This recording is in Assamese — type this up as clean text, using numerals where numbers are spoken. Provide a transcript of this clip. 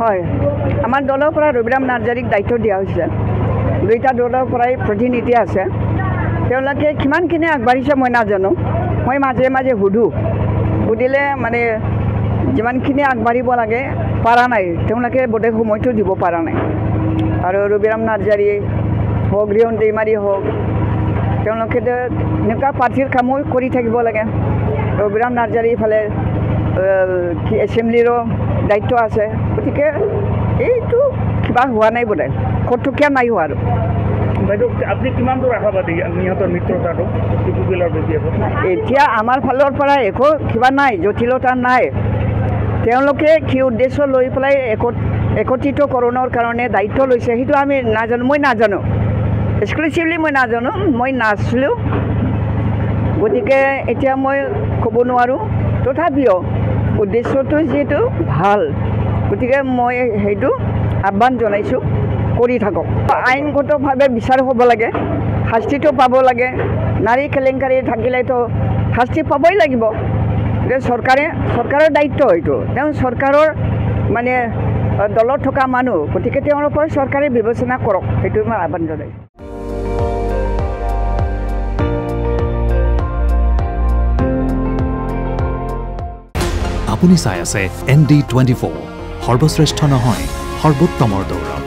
হয় আমাৰ দলৰ পৰা ৰবিৰাম নাৰ্জাৰীক দায়িত্ব দিয়া হৈছে দুইটা দলৰ পৰাই প্ৰতিনিধি আছে তেওঁলোকে কিমানখিনি আগবাঢ়িছে মই নাজানো মই মাজে মাজে সুধিলে মানে যিমানখিনি আগবাঢ়িব লাগে পৰা নাই তেওঁলোকে বোধহয় সময়টো দিব পৰা নাই আৰু ৰবিৰাম নাৰ্জাৰী হওক ৰিয়ন দৈমাৰী হওক তেওঁলোকে এনেকুৱা পাৰ্টীৰ কামো কৰি থাকিব লাগে ৰবিৰাম নাৰ্জাৰী ইফালে এছেম্বলিৰো দায়িত্ব আছে গতিকে এইটো কিবা হোৱা নাই বোধহয় কটকীয়া নাই হোৱা আৰু বাইদেউ আপুনি কিমান দূৰ আশাবাদী ইহঁতৰ মিত্ৰতাটো এতিয়া আমাৰ ফালৰ পৰা একো কিবা নাই জটিলতা নাই তেওঁলোকে কি উদ্দেশ্য লৈ পেলাই একত্ৰিতকৰণৰ কাৰণে দায়িত্ব লৈছে সেইটো আমি নাজানো মই নাজানো এক্সক্লুচিভলি মই নাজানো মই নাছিলোঁ গতিকে এতিয়া মই ক'ব নোৱাৰোঁ তথাপিও উদ্দেশ্যটো যিহেতু ভাল গতিকে মই সেইটো আহ্বান জনাইছোঁ কৰি থাকক আইনগতভাৱে বিচাৰ হ'ব লাগে শাস্তিটো পাব লাগে নাৰী কেলেংকাৰী থাকিলেতো শাস্তি পাবই লাগিব চৰকাৰৰ দায়িত্ব এইটো তেওঁ চৰকাৰৰ মানে দলত থকা মানুহ গতিকে তেওঁৰ ওপৰত চৰকাৰে বিবেচনা কৰক সেইটো মই আহ্বান জনাইছোঁ আপুনি চাই আছে ND24 সৰ্বশ্ৰেষ্ঠ নহয় সৰ্বোত্তমৰ দৌৰ